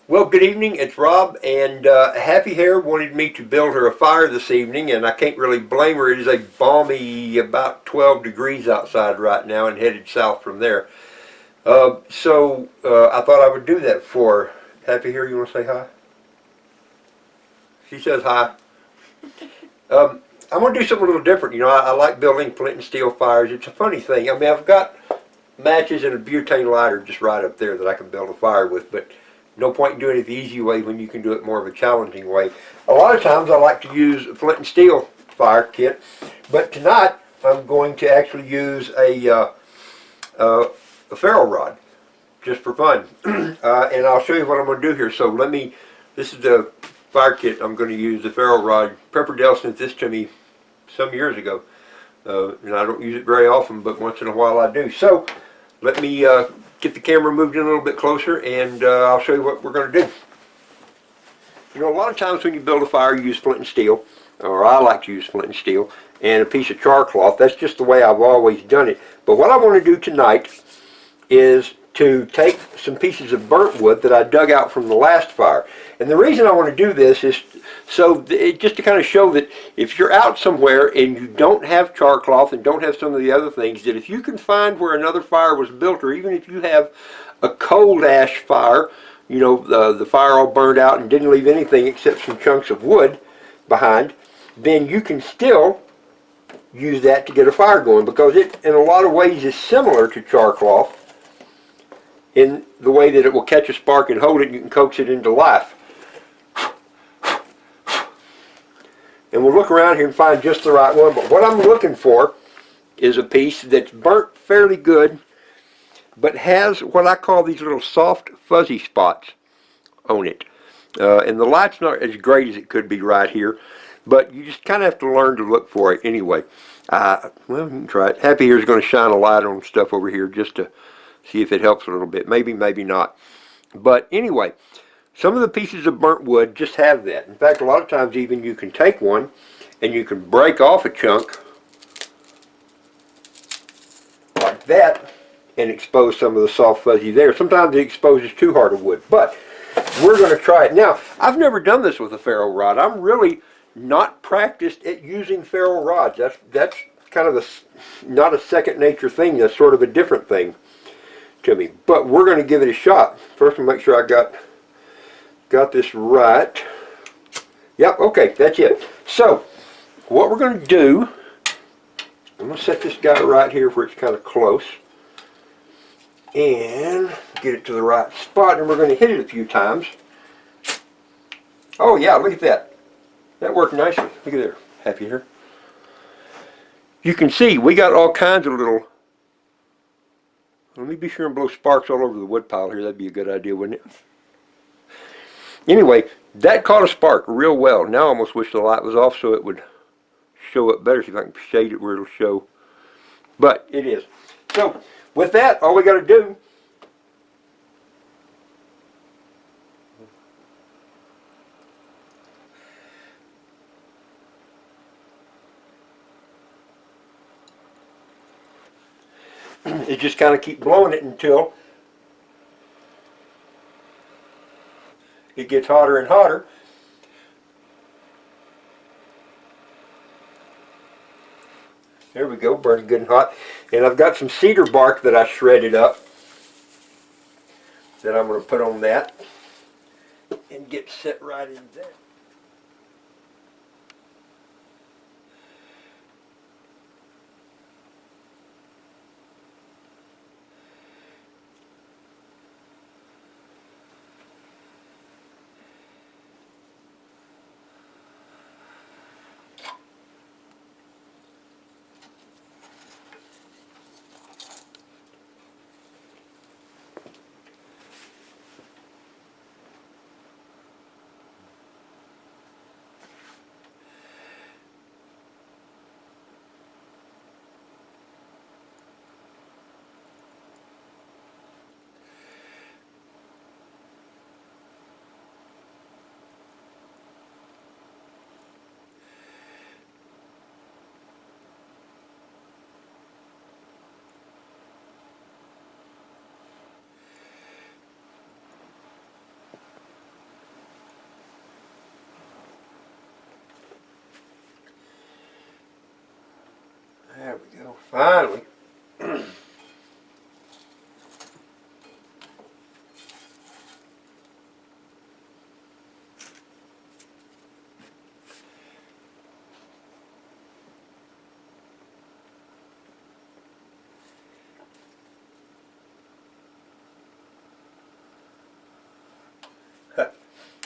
Well, good evening. It's Rob, and Happy Hair wanted me to build her a fire this evening, and I can't really blame her. It is a balmy, about 12 degrees outside right now, and headed south from there. I thought I would do that for her. Happy Hair, you want to say hi? She says hi. I'm going to do something a little different. You know, I like building flint and steel fires. It's a funny thing. I mean, I've got matches and a butane lighter just right up there that I can build a fire with, but no point in doing it the easy way when you can do it more of a challenging way. A lot of times I like to use a flint and steel fire kit, but tonight I'm going to actually use a ferro rod just for fun. And I'll show you what I'm going to do here. So this is the fire kit I'm going to use, the ferro rod. Pepperdale sent this to me some years ago. And I don't use it very often, but once in a while I do. So let me get the camera moved in a little bit closer, and I'll show you what we're going to do. You know, a lot of times when you build a fire, you use flint and steel, or I like to use flint and steel, and a piece of charcloth. That's just the way I've always done it. But what I want to do tonight is to take some pieces of burnt wood that I dug out from the last fire. And the reason I want to do this is just to kind of show that if you're out somewhere and you don't have charcloth and don't have some of the other things, that if you can find where another fire was built, or even if you have a cold ash fire, you know, the fire all burned out and didn't leave anything except some chunks of wood behind, then you can still use that to get a fire going, because it in a lot of ways is similar to charcloth in the way that it will catch a spark and hold it, and you can coax it into life. And we'll look around here and find just the right one. But what I'm looking for is a piece that's burnt fairly good, but has what I call these little soft fuzzy spots on it. And the light's not as great as it could be right here, but you just kind of have to learn to look for it anyway. Well, you can try it. Happy here is going to shine a light on stuff over here just to see if it helps a little bit. Maybe, maybe not. But anyway, some of the pieces of burnt wood just have that. In fact, a lot of times even you can take one and you can break off a chunk like that and expose some of the soft fuzzy there. Sometimes it exposes too hard of wood, but we're going to try it. Now, I've never done this with a ferro rod. I'm really not practiced at using ferro rods. That's kind of not a second nature thing. That's sort of a different thing to me. But we're going to give it a shot. First, I'll make sure I got this right. Yep, okay, that's it. So, what we're going to do, I'm going to set this guy right here where it's kind of close, and get it to the right spot, and we're going to hit it a few times. Oh yeah, look at that. That worked nicely. Look at there. Happy here. You can see we got all kinds of little, let me be sure and blow sparks all over the wood pile here. That'd be a good idea, wouldn't it? Anyway, that caught a spark real well. Now I almost wish the light was off so it would show up better. See if I can shade it where it'll show. But it is. So with that, all we got to do is just kind of keep blowing it until it gets hotter and hotter. There we go, burning good and hot. And I've got some cedar bark that I shredded up that I'm going to put on that and get set right in there. There we go. Finally. I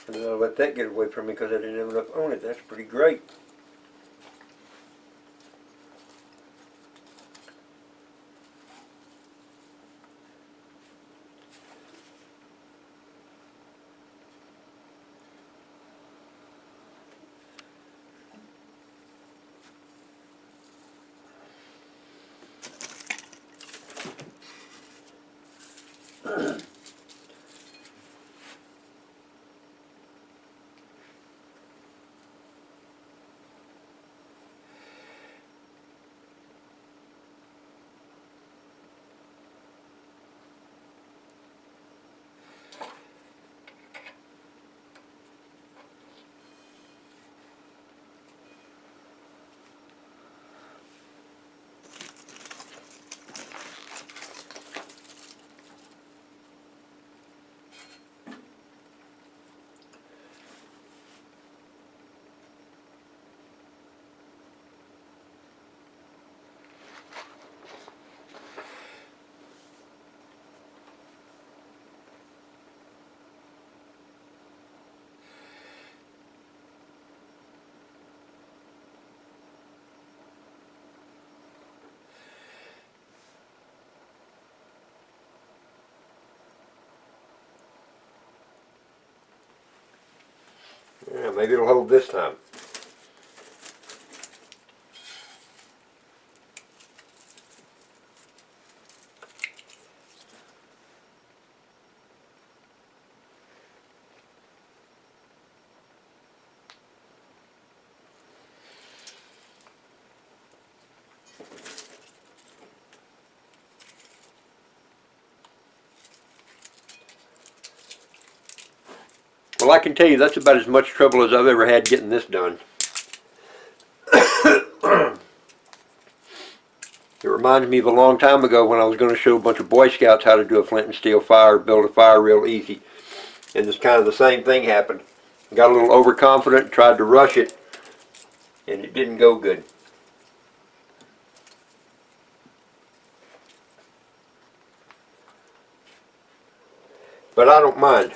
don't know, let that get away from me because I didn't have enough on it. That's pretty great. Yeah, maybe it'll hold this time. Well, I can tell you that's about as much trouble as I've ever had getting this done. It reminds me of a long time ago when I was going to show a bunch of Boy Scouts how to do a flint and steel fire, build a fire real easy. And it's kind of the same thing happened. Got a little overconfident, tried to rush it, and it didn't go good. But I don't mind.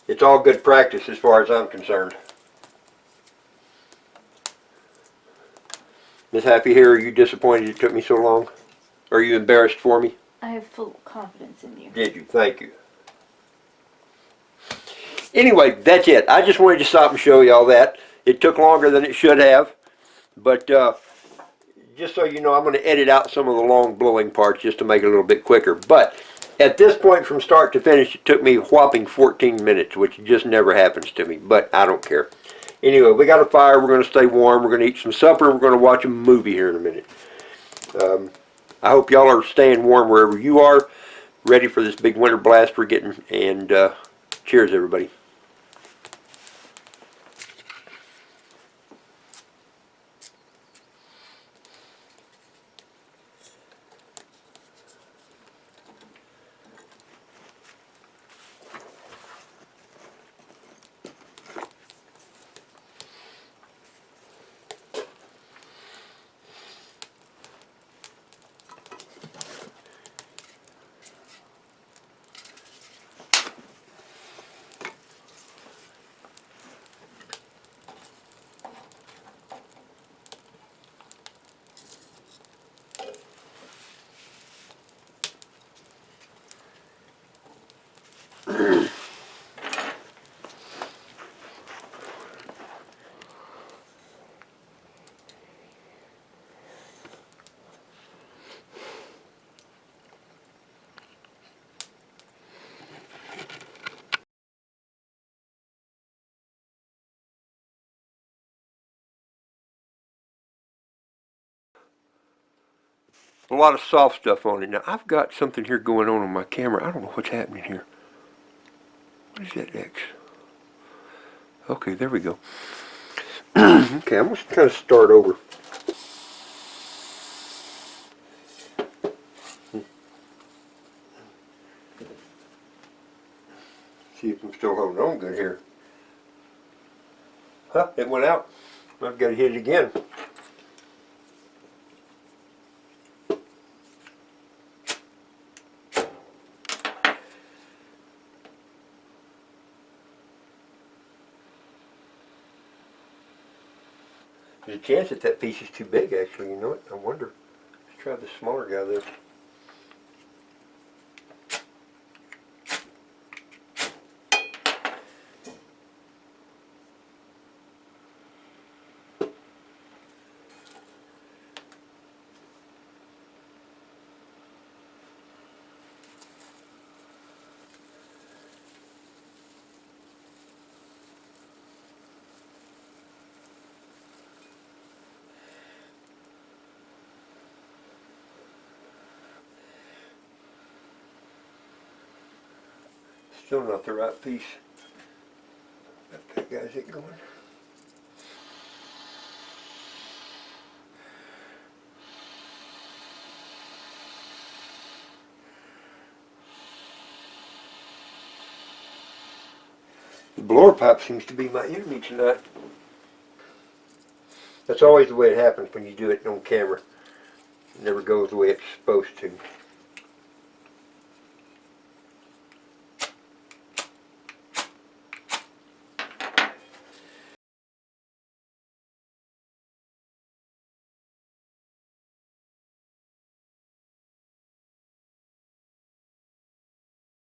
It's all good practice as far as I'm concerned. Miss Happy here, are you disappointed it took me so long? Are you embarrassed for me? I have full confidence in you. Did you? Thank you. Anyway, that's it. I just wanted to stop and show you all that. It took longer than it should have, but just so you know, I'm going to edit out some of the long blowing parts just to make it a little bit quicker. But at this point, from start to finish, it took me a whopping 14 minutes, which just never happens to me, but I don't care. Anyway, we got a fire, we're going to stay warm, we're going to eat some supper, we're going to watch a movie here in a minute. I hope y'all are staying warm wherever you are, ready for this big winter blast we're getting, and cheers everybody. A lot of soft stuff on it. Now, I've got something here going on my camera. I don't know what's happening here. What is that X? Okay, there we go. Okay, I'm going to kind of start over. See if I'm still holding on good here. Huh, it went out. I've got to hit it again. There's a chance that that piece is too big, actually, you know what? I wonder. Let's try the smaller guy there. Still not the right piece. That guy's it going. The blower pipe seems to be my enemy tonight. That's always the way it happens when you do it on camera. It never goes the way it's supposed to.